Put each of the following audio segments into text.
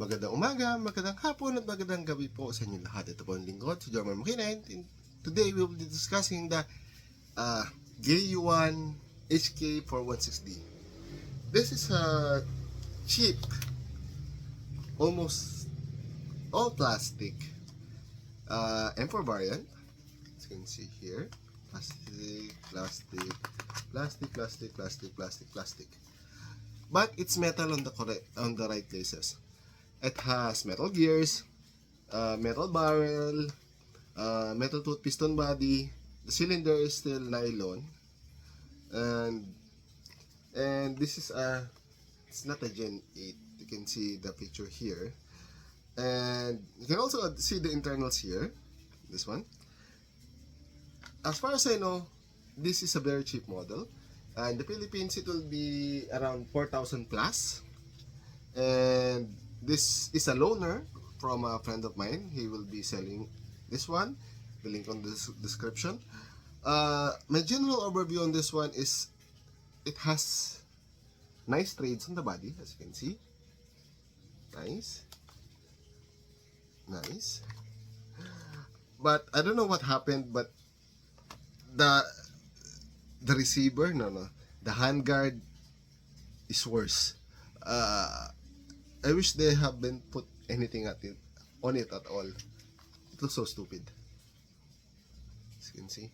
Magandang umaga, magandang hapon at magandang gabi po sa inyo lahat. Ito po ang lingkod, si GeYuan HK416. Today we will be discussing the GeYuan HK416D. This is a cheap, almost all plastic M4 variant. As you can see here, plastic. But it's metal on the right places. It has metal gears, metal barrel, metal tooth piston body. The cylinder is still nylon, and this is it's not a Gen 8. You can see the picture here, and you can also see the internals here. This one. As far as I know, this is a very cheap model. In the Philippines, it will be around 4,000 plus, and this is a loaner from a friend of mine. He will be selling this one. The link on the description. My general overview on this one is it has nice trades on the body, as you can see. Nice. But I don't know what happened, but the receiver, the handguard is worse. I wish they haven't put anything on it at all. It looks so stupid. As you can see,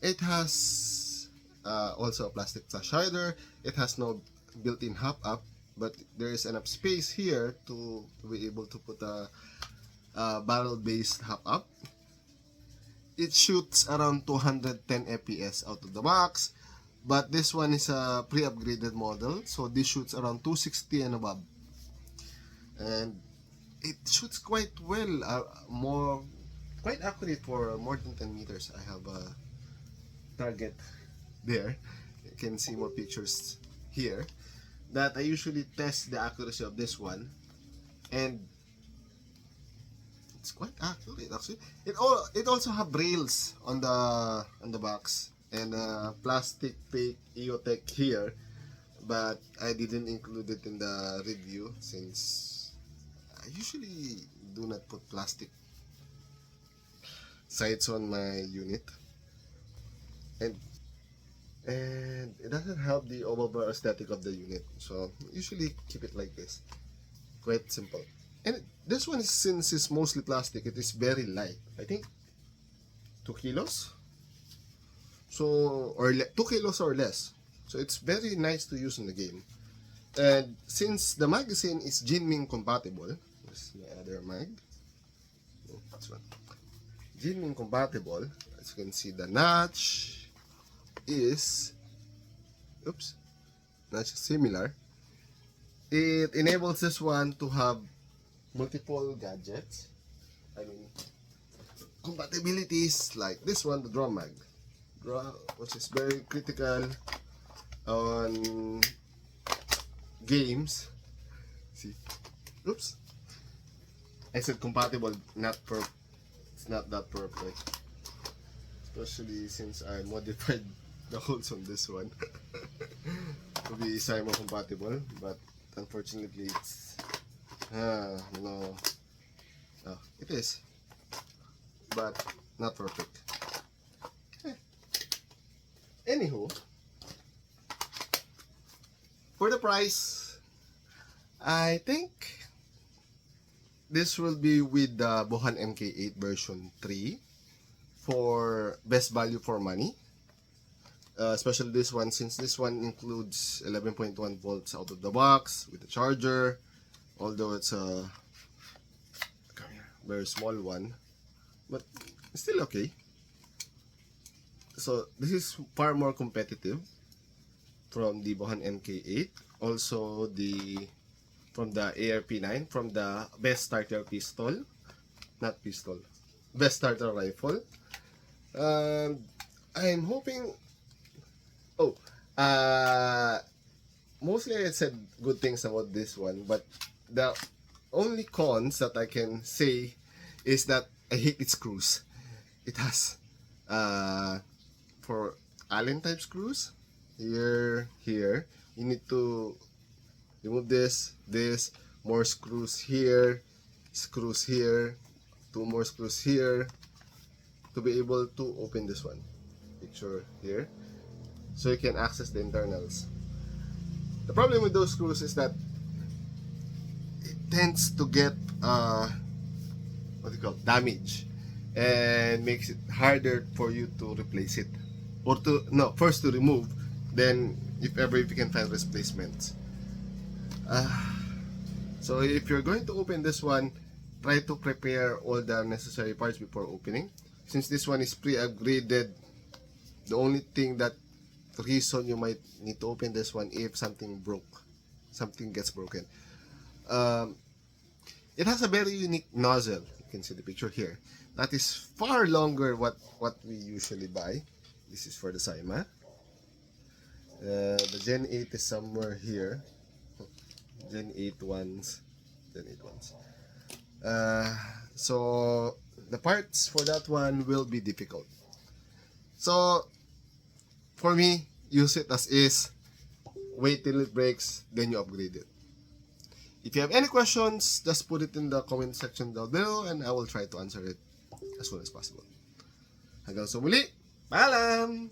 it has also a plastic flash hider. It has no built-in hop up, but there is enough space here to be able to put a barrel-based hop up. It shoots around 210 FPS out of the box, but this one is a pre-upgraded model, so this shoots around 260 and above, and it shoots quite well, quite accurate for more than 10 meters. I have a target there. You can see more pictures here that I usually test the accuracy of this one, and it's quite accurate actually. It also have rails on the box and plastic fake EOTech here, but I didn't include it in the review since I usually do not put plastic sides on my unit, and it doesn't help the overall aesthetic of the unit, so usually keep it like this, quite simple. And this one, since it's mostly plastic, it is very light. I think 2 kilos, so 2 kilos or less. So it's very nice to use in the game. And since the magazine is GeYuan compatible, this is my other mag. This one, GeYuan compatible. As you can see, the notch is similar. It enables this one to have multiple gadgets. I mean, compatibilities like this one, the draw mag, which is very critical on games. See, I said compatible, it's not that perfect, especially since I modified the holes on this one to be Simon compatible, but unfortunately it's it is, but not perfect. Anywho, for the price, I think this will be with the GeYuan MK8 version 3 for best value for money. Especially this one, since this one includes 11.1 volts out of the box with the charger, although it's a very small one, but still okay. So this is far more competitive from the GeYuan MK8, also from the ARP9, from the best starter best starter rifle. I'm hoping. Mostly I said good things about this one, but the only cons that I can say is that I hate its screws. It has for Allen type screws here. You need to remove this, more screws here, 2 more screws here to be able to open this one. Picture here. So you can access the internals. The problem with those screws is that it tends to get damage, and makes it harder for you to replace it, or to first to remove, then if you can find replacements. So if you're going to open this one, try to prepare all the necessary parts before opening. Since this one is pre-upgraded, the only thing that reason you might need to open this one if something gets broken. It has a very unique nozzle. You can see the picture here. That is far longer what we usually buy. This is for the Saima. The Gen 8 is somewhere here. Gen 8 ones. So the parts for that one will be difficult. So for me, use it as is. Wait till it breaks, then you upgrade it. If you have any questions, just put it in the comment section down below and I will try to answer it as soon as possible. Hanggang sa muli, paalam!